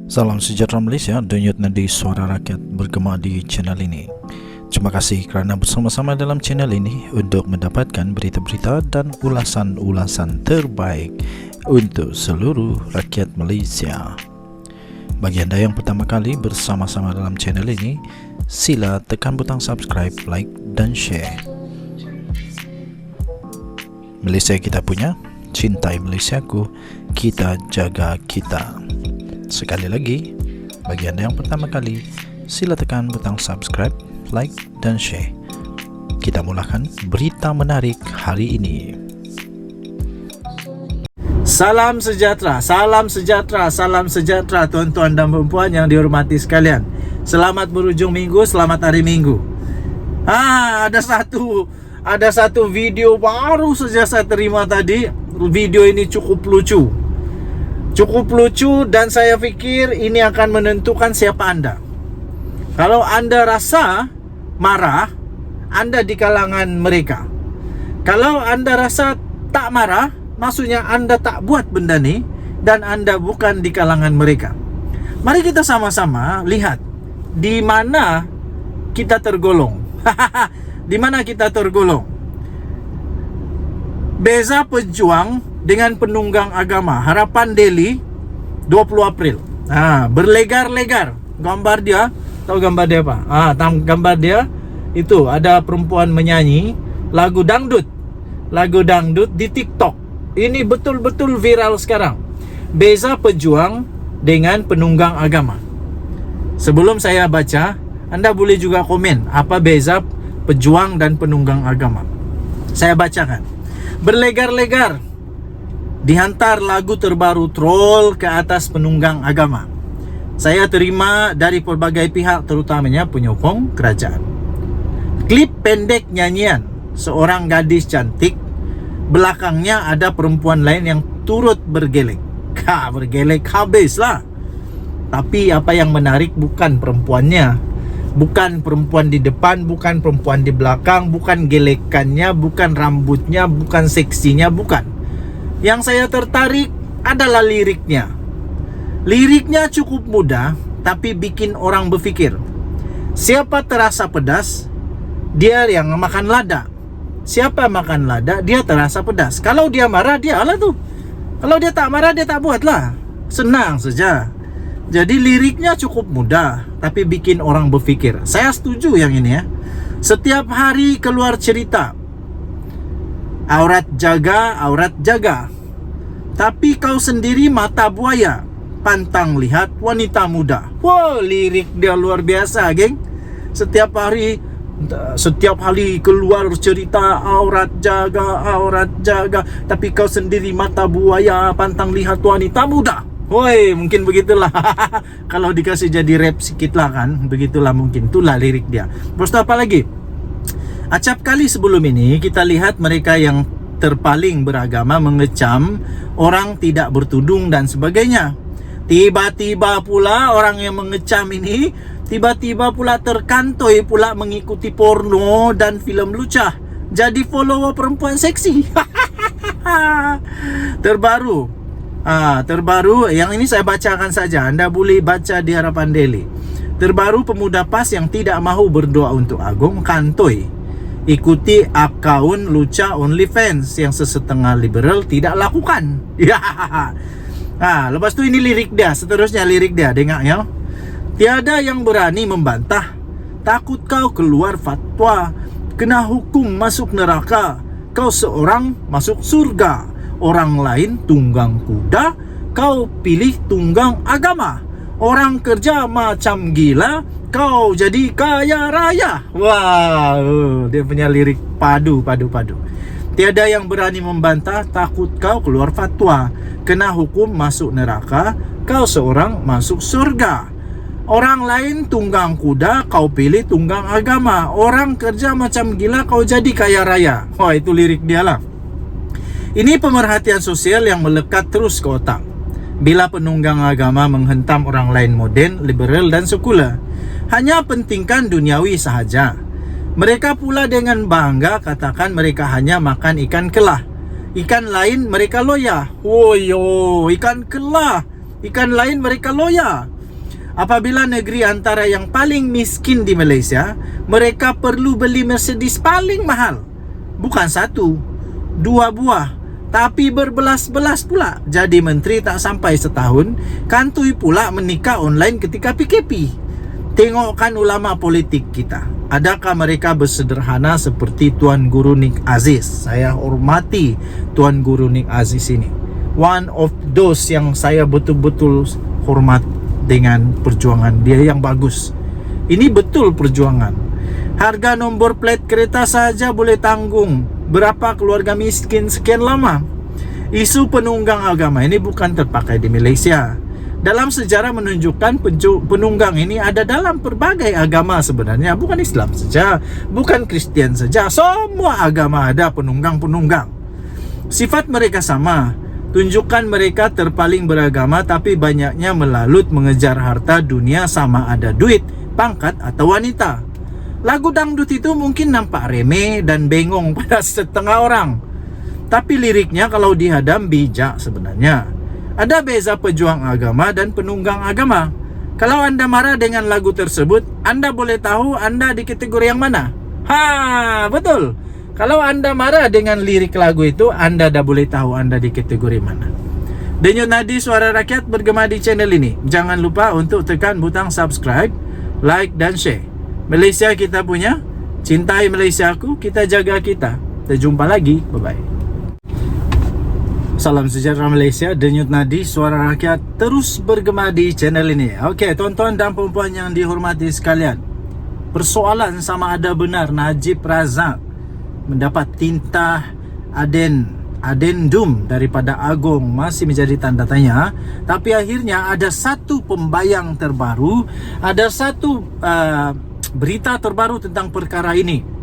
Salam sejahtera Malaysia, denyut nadi suara rakyat bergema di channel ini. Terima kasih kerana bersama-sama dalam channel ini untuk mendapatkan berita-berita dan ulasan-ulasan terbaik untuk seluruh rakyat Malaysia. Bagi anda yang pertama kali bersama-sama dalam channel ini, sila tekan butang subscribe, like dan share. Malaysia kita punya, cintai Malaysiaku, kita jaga kita. Sekali lagi, bagi anda yang pertama kali, sila tekan butang subscribe, like dan share. Kita mulakan berita menarik hari ini. Salam sejahtera, salam sejahtera, salam sejahtera tuan-tuan dan puan yang dihormati sekalian. Selamat berhujung minggu, selamat hari Minggu. Ada satu video baru saja saya terima tadi. Video ini cukup lucu. Dan saya fikir ini akan menentukan siapa anda. Kalau anda rasa marah, anda di kalangan mereka. Kalau anda rasa tak marah, maksudnya anda tak buat benda ni dan anda bukan di kalangan mereka. Mari kita sama-sama lihat di mana kita tergolong. Di mana kita tergolong. Beza pejuang dengan penunggang agama, Harapan Daily 20 April. Berlegar-legar. Gambar dia, tahu gambar dia apa? Gambar dia itu ada perempuan menyanyi lagu dangdut di TikTok. Ini betul-betul viral sekarang. Beza pejuang dengan penunggang agama. Sebelum saya baca, anda boleh juga komen apa beza pejuang dan penunggang agama. Saya bacakan. Berlegar-legar dihantar lagu terbaru troll ke atas penunggang agama. Saya terima dari pelbagai pihak, terutamanya penyokong kerajaan. Klip pendek nyanyian seorang gadis cantik, belakangnya ada perempuan lain yang turut bergelek. Bergelek habislah. Tapi apa yang menarik bukan perempuannya, bukan perempuan di depan, bukan perempuan di belakang, bukan gelekannya, bukan rambutnya, bukan seksinya, bukan. Yang saya tertarik adalah liriknya. Liriknya cukup mudah, tapi bikin orang berfikir. Siapa terasa pedas, dia yang makan lada. Siapa makan lada, dia terasa pedas. Kalau dia marah, dia lah tu. Kalau dia tak marah, dia tak buat lah. Senang saja. Jadi liriknya cukup mudah, tapi bikin orang berfikir. Saya setuju yang ini ya. Setiap hari keluar cerita, aurat jaga. Tapi kau sendiri mata buaya, pantang lihat wanita muda. Wow, lirik dia luar biasa, geng. Setiap hari keluar cerita aurat jaga. Tapi kau sendiri mata buaya, pantang lihat wanita muda. Woi, mungkin begitulah. Kalau dikasih jadi rap sikit lah kan, begitulah mungkin. Itulah lirik dia. Terus apa lagi? Acap kali sebelum ini kita lihat mereka yang terpaling beragama mengecam orang tidak bertudung dan sebagainya. Tiba-tiba pula orang yang mengecam ini tiba-tiba pula terkantoi pula mengikuti porno dan filem lucah. Jadi follower perempuan seksi. Terbaru yang ini saya bacakan saja. Anda boleh baca di Harapan Daily. Terbaru pemuda PAS yang tidak mahu berdoa untuk Agong kantoi. Ikuti akaun Lucha OnlyFans yang sesetengah liberal tidak lakukan. Lepas tu ini lirik dia. Seterusnya lirik dia, dengar ya. Tiada yang berani membantah. Takut kau keluar fatwa, kena hukum masuk neraka. Kau seorang masuk surga, orang lain tunggang kuda, kau pilih tunggang agama. Orang kerja macam gila, kau jadi kaya raya. Wow, dia punya lirik padu. Tiada yang berani membantah, takut kau keluar fatwa, kena hukum masuk neraka, kau seorang masuk surga. Orang lain tunggang kuda, kau pilih tunggang agama. Orang kerja macam gila, kau jadi kaya raya. Wah, itu lirik dia lah. Ini pemerhatian sosial yang melekat terus ke otak bila penunggang agama menghentam orang lain moden, liberal dan sekular. Hanya pentingkan duniawi sahaja. Mereka pula dengan bangga katakan mereka hanya makan ikan kelah. Ikan lain mereka loya. Woyo, ikan kelah. Ikan lain mereka loya. Apabila negeri antara yang paling miskin di Malaysia, mereka perlu beli Mercedes paling mahal. Bukan satu, 2 buah, tapi berbelas-belas pula. Jadi menteri tak sampai setahun, kantoi pula menikah online ketika PKP. Tengokkan ulama politik kita. Adakah mereka bersederhana seperti Tuan Guru Nik Aziz? Saya hormati Tuan Guru Nik Aziz ini. One of those yang saya betul-betul hormat dengan perjuangan dia yang bagus. Ini betul perjuangan. Harga nombor plat kereta saja boleh tanggung berapa keluarga miskin sekian lama. Isu penunggang agama ini bukan terpakai di Malaysia. Dalam sejarah menunjukkan penunggang ini ada dalam berbagai agama sebenarnya. Bukan Islam saja, bukan Kristian saja. Semua agama ada penunggang-penunggang. Sifat mereka sama. Tunjukkan mereka terpaling beragama tapi banyaknya melalut mengejar harta dunia sama ada duit, pangkat atau wanita. Lagu dangdut itu mungkin nampak remeh dan bengong pada setengah orang. Tapi liriknya kalau dihadam bijak sebenarnya. Ada beza pejuang agama dan penunggang agama. Kalau anda marah dengan lagu tersebut, anda boleh tahu anda di kategori yang mana? Ha, betul. Kalau anda marah dengan lirik lagu itu, anda dah boleh tahu anda di kategori mana. Denyut Nadi Suara Rakyat bergema di channel ini. Jangan lupa untuk tekan butang subscribe, like dan share. Malaysia kita punya, cintai Malaysiaku, kita jaga kita. Kita jumpa lagi, bye-bye. Salam sejahtera Malaysia, Denyut Nadi Suara Rakyat terus bergema di channel ini. Okey, tuan-tuan dan puan-puan yang dihormati sekalian. Persoalan sama ada benar Najib Razak mendapat tintah adendum daripada Agong masih menjadi tanda tanya. Tapi akhirnya ada satu pembayang terbaru, ada satu berita terbaru tentang perkara ini.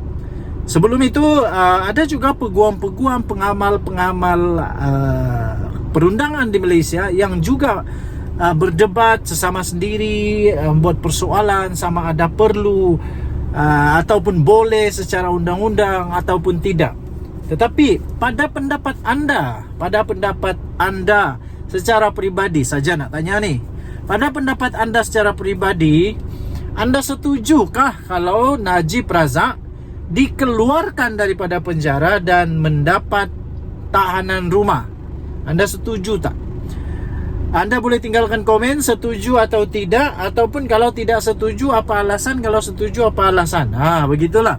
Sebelum itu ada juga peguam-peguam, pengamal-pengamal perundangan di Malaysia yang juga berdebat sesama sendiri, membuat persoalan sama ada perlu ataupun boleh secara undang-undang ataupun tidak. Tetapi pada pendapat anda secara pribadi saja nak tanya ni. Pada pendapat anda secara pribadi, anda setujukah kalau Najib Razak dikeluarkan daripada penjara dan mendapat tahanan rumah? Anda setuju tak? Anda boleh tinggalkan komen setuju atau tidak, ataupun kalau tidak setuju apa alasan, kalau setuju apa alasan. Begitulah.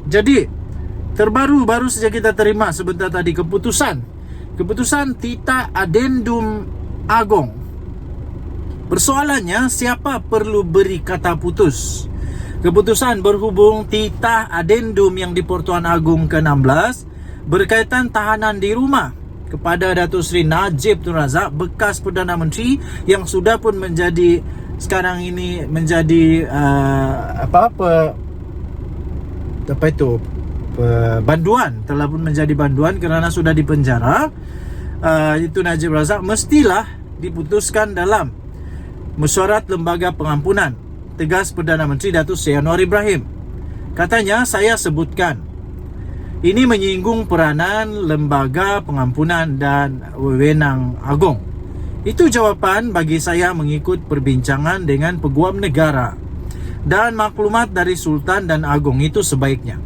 Jadi baru saja kita terima sebentar tadi keputusan titah adendum Agong. Persoalannya, siapa perlu beri kata putus? Keputusan berhubung titah adendum yang di Pertuan Agong ke-16 berkaitan tahanan di rumah kepada Datuk Seri Najib Tun Razak, bekas Perdana Menteri yang sudah pun menjadi sekarang ini menjadi banduan, telah pun menjadi banduan kerana sudah dipenjara. Itu Najib Razak mestilah diputuskan dalam mesyuarat lembaga pengampunan, tegas Perdana Menteri Datuk Seri Anwar Ibrahim. Katanya, saya sebutkan ini menyinggung peranan lembaga pengampunan dan wewenang Agong. Itu jawapan bagi saya mengikut perbincangan dengan peguam negara dan maklumat dari Sultan dan Agong itu sebaiknya.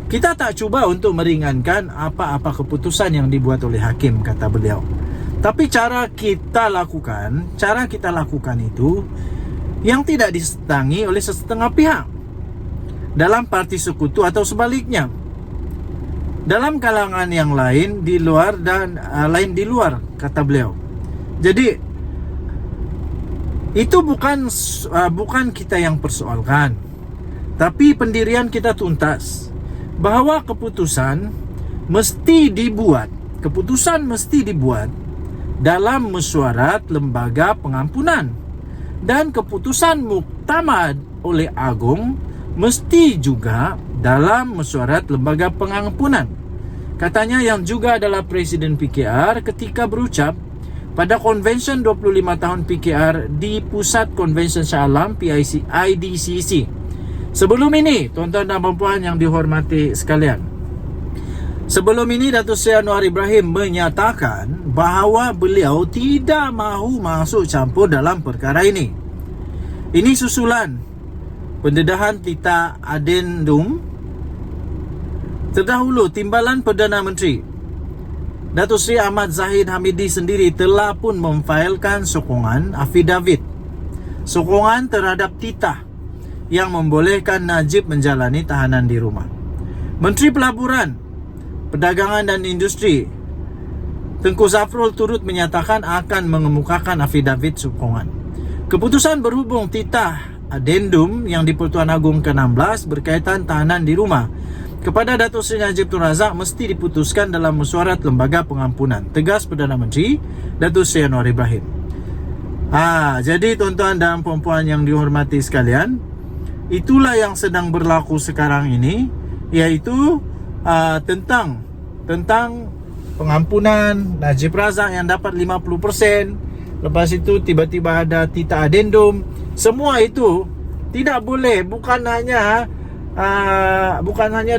Kita tak cuba untuk meringankan apa-apa keputusan yang dibuat oleh hakim, kata beliau. Tapi cara kita lakukan itu yang tidak disetangi oleh setengah pihak dalam parti sekutu atau sebaliknya, dalam kalangan yang lain di luar dan lain di luar, kata beliau. Jadi itu bukan kita yang persoalkan, tapi pendirian kita tuntas bahawa keputusan mesti dibuat dalam mesyuarat lembaga pengampunan, dan keputusan muktamad oleh Agong mesti juga dalam mesyuarat lembaga pengampunan. Katanya yang juga adalah Presiden PKR ketika berucap pada Convention 25 tahun PKR di Pusat Convention Shah Alam IDCC. Sebelum ini, tuan-tuan dan puan yang dihormati sekalian, Sebelum ini Datuk Seri Anwar Ibrahim menyatakan bahawa beliau tidak mahu masuk campur dalam perkara ini. Ini susulan pendedahan Tita Adendum. Terdahulu, Timbalan Perdana Menteri Datuk Seri Ahmad Zahid Hamidi sendiri telah pun memfailkan sokongan affidavit sokongan terhadap Tita yang membolehkan Najib menjalani tahanan di rumah. Menteri Pelaburan, Perdagangan dan Industri Tengku Zafrul turut menyatakan akan mengemukakan affidavit sokongan. Keputusan berhubung Tita Adendum yang di Pertuan Agong ke-16 berkaitan tahanan di rumah kepada Datuk Seri Najib Tun Razak mesti diputuskan dalam mesyuarat Lembaga Pengampunan, tegas Perdana Menteri Datuk Seri Anwar Ibrahim. Jadi tuan-tuan dan puan-puan yang dihormati sekalian, itulah yang sedang berlaku sekarang ini, iaitu tentang pengampunan Najib Razak yang dapat 50%. Lepas itu tiba-tiba ada Tita Adendum. Semua itu tidak boleh, bukan hanya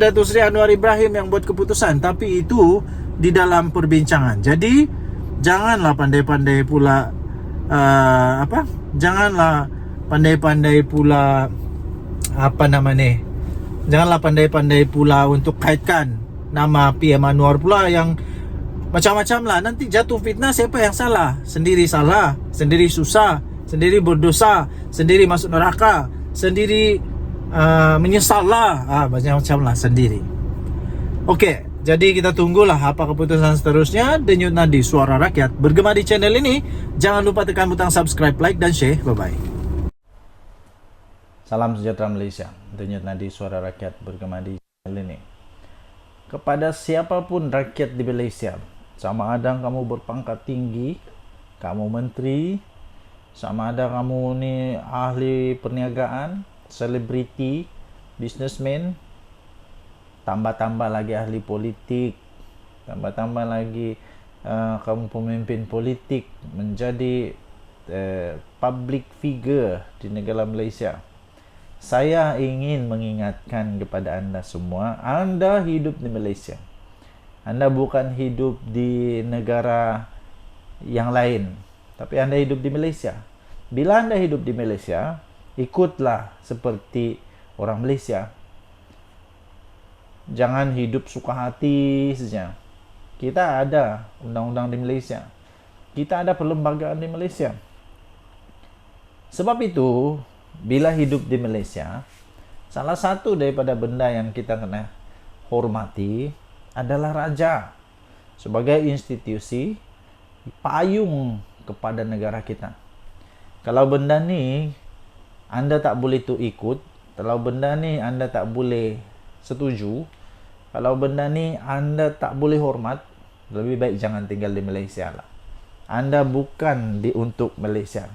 Datuk Seri Anwar Ibrahim yang buat keputusan, tapi itu di dalam perbincangan. Jadi janganlah pandai-pandai pula janganlah pandai-pandai pula untuk kaitkan nama PM Anwar pula yang macam-macam lah. Nanti jatuh fitnah, siapa yang salah? Sendiri salah, sendiri susah, sendiri berdosa, sendiri masuk neraka, sendiri menyesal lah, macam-macam lah sendiri. Okey, jadi kita tunggulah apa keputusan seterusnya. Denyut Nadi Suara Rakyat bergema di channel ini. Jangan lupa tekan butang subscribe, like dan share. Bye-bye. Salam sejahtera Malaysia. Denyut Nadi Suara Rakyat bergema di channel ini. Kepada siapapun rakyat di Malaysia, sama ada kamu berpangkat tinggi, kamu menteri, sama ada kamu ni ahli perniagaan, selebriti, businessman, tambah-tambah lagi ahli politik, tambah-tambah lagi kamu pemimpin politik, menjadi public figure di negara Malaysia. Saya ingin mengingatkan kepada anda semua, anda hidup di Malaysia. Anda bukan hidup di negara yang lain, tapi anda hidup di Malaysia. Bila anda hidup di Malaysia, ikutlah seperti orang Malaysia. Jangan hidup suka hati saja. Kita ada undang-undang di Malaysia. Kita ada perlembagaan di Malaysia. Sebab itu, bila hidup di Malaysia, salah satu daripada benda yang kita kena hormati adalah raja sebagai institusi payung kepada negara kita. Kalau benda ni anda tak boleh tu ikut, kalau benda ni anda tak boleh setuju, kalau benda ni anda tak boleh hormat, lebih baik jangan tinggal di Malaysia lah. Anda bukan untuk Malaysia.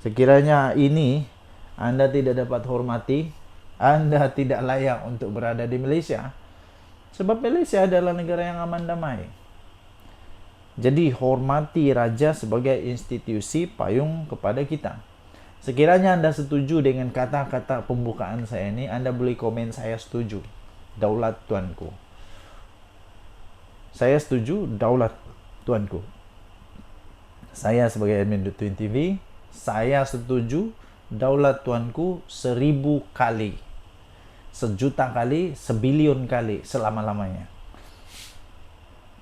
Sekiranya ini anda tidak dapat hormati, anda tidak layak untuk berada di Malaysia. Sebab Malaysia adalah negara yang aman damai. Jadi hormati raja sebagai institusi payung kepada kita. Sekiranya anda setuju dengan kata-kata pembukaan saya ini, anda boleh komen saya setuju. Daulat tuanku. Saya setuju, daulat tuanku. Saya sebagai admin Twin TV, saya setuju, daulat tuanku 1000 kali, 1 juta kali, 1 bilion kali, selama-lamanya.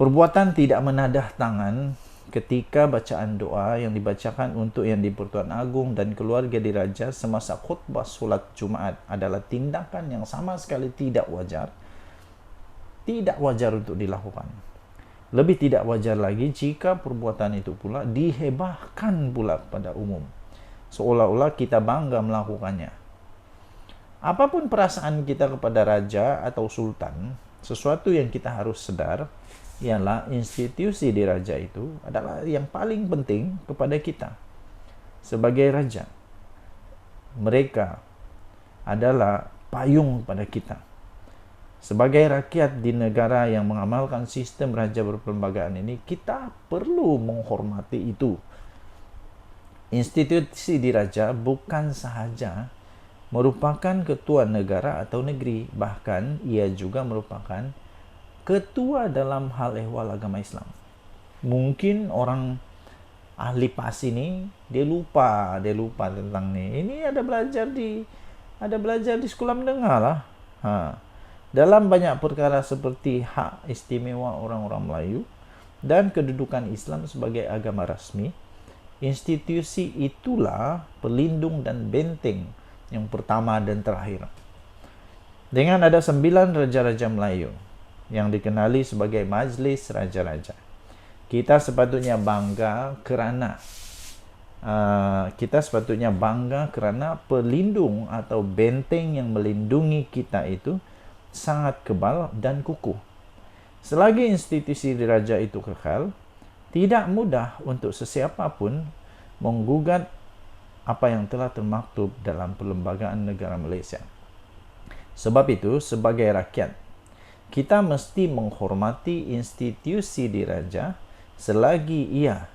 Perbuatan tidak menadah tangan ketika bacaan doa yang dibacakan untuk yang di Pertuan Agong dan keluarga diraja semasa khutbah solat Jumaat adalah tindakan yang sama sekali tidak wajar. Tidak wajar untuk dilakukan. Lebih tidak wajar lagi jika perbuatan itu pula dihebahkan pula kepada umum, seolah-olah kita bangga melakukannya. Apapun perasaan kita kepada raja atau sultan, sesuatu yang kita harus sedar ialah institusi diraja itu adalah yang paling penting kepada kita. Sebagai raja, mereka adalah payung pada kita. Sebagai rakyat di negara yang mengamalkan sistem raja berperlembagaan ini, kita perlu menghormati itu. Institusi diraja bukan sahaja merupakan ketua negara atau negeri, bahkan ia juga merupakan ketua dalam hal ehwal agama Islam. Mungkin orang ahli PAS ini dia lupa tentang nih. Ini ada belajar di sekolah menengah lah. Dalam banyak perkara seperti hak istimewa orang-orang Melayu dan kedudukan Islam sebagai agama rasmi, institusi itulah pelindung dan benteng yang pertama dan terakhir. Dengan ada 9 raja-raja Melayu yang dikenali sebagai Majlis Raja-Raja, kita sepatutnya bangga kerana pelindung atau benteng yang melindungi kita itu sangat kebal dan kukuh. Selagi institusi diraja itu kekal, tidak mudah untuk sesiapa pun menggugat apa yang telah termaktub dalam Perlembagaan Negara Malaysia. Sebab itu, sebagai rakyat, kita mesti menghormati institusi diraja selagi ia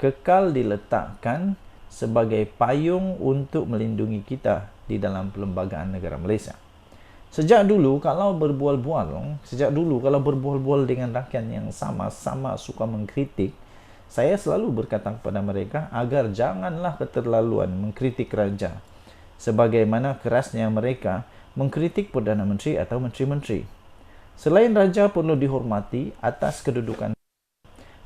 kekal diletakkan sebagai payung untuk melindungi kita di dalam Perlembagaan Negara Malaysia. Sejak dulu kalau berbual-bual dengan rakyat yang sama-sama suka mengkritik, saya selalu berkata kepada mereka agar janganlah keterlaluan mengkritik raja, sebagaimana kerasnya mereka mengkritik Perdana Menteri atau menteri-menteri. Selain raja perlu dihormati atas kedudukan,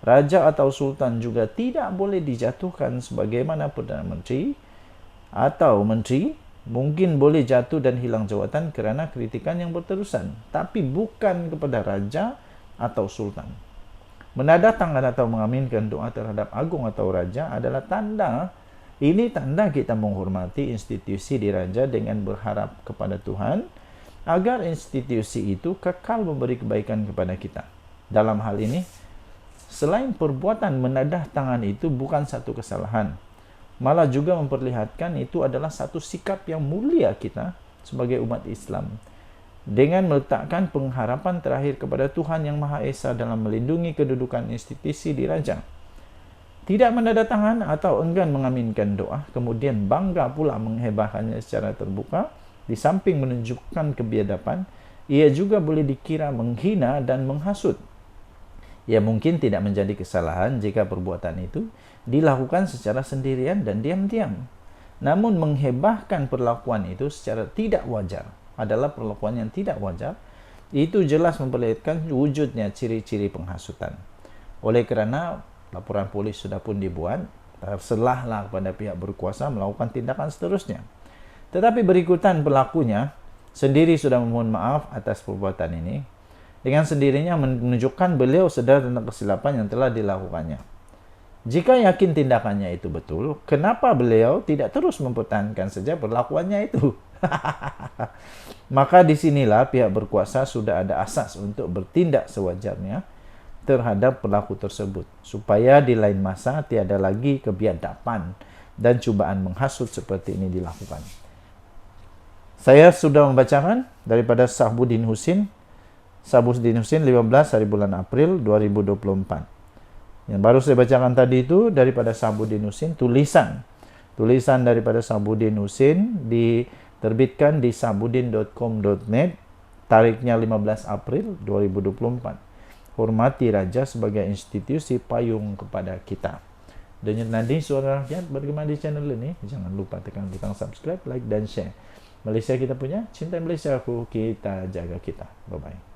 raja atau sultan juga tidak boleh dijatuhkan sebagaimana Perdana Menteri atau menteri mungkin boleh jatuh dan hilang jawatan kerana kritikan yang berterusan, tapi bukan kepada raja atau sultan. Menandatangani atau mengaminkan doa terhadap agung atau raja adalah tanda kita menghormati institusi diraja dengan berharap kepada Tuhan agar institusi itu kekal memberi kebaikan kepada kita. Dalam hal ini, selain perbuatan menandatangani itu bukan satu kesalahan, malah juga memperlihatkan itu adalah satu sikap yang mulia kita sebagai umat Islam dengan meletakkan pengharapan terakhir kepada Tuhan Yang Maha Esa dalam melindungi kedudukan institusi diraja. Tidak menandatangan atau enggan mengaminkan doa, kemudian bangga pula menghebahkannya secara terbuka, di samping menunjukkan kebiadaban, ia juga boleh dikira menghina dan menghasut. Ya, mungkin tidak menjadi kesalahan jika perbuatan itu dilakukan secara sendirian dan diam-diam. Namun menghebahkan perlakuan itu secara tidak wajar adalah perlakuan yang tidak wajar. Itu jelas memperlihatkan wujudnya ciri-ciri penghasutan. Oleh kerana laporan polis sudah pun dibuat, terserahlah kepada pihak berkuasa melakukan tindakan seterusnya. Tetapi berikutan pelakunya sendiri sudah memohon maaf atas perbuatan ini, dengan sendirinya menunjukkan beliau sedar tentang kesilapan yang telah dilakukannya. Jika yakin tindakannya itu betul, kenapa beliau tidak terus mempertahankan saja perlakuannya itu? Maka disinilah pihak berkuasa sudah ada asas untuk bertindak sewajarnya terhadap pelaku tersebut, supaya di lain masa tiada lagi kebiadaban dan cubaan menghasut seperti ini dilakukan. Saya sudah membacakan daripada Sahbuddin Husin 15 hari bulan April 2024. Yang baru saya bacakan tadi itu daripada Sahbuddin Husin, tulisan daripada Sahbuddin Husin diterbitkan di sahbuddin.com.net, tarikhnya 15 April 2024. Hormati raja sebagai institusi payung kepada kita. Denyut nadi suara rakyat bergema di channel ini. Jangan lupa tekan butang subscribe, like dan share. Malaysia kita punya, cinta Malaysia aku, kita jaga kita. Bye bye.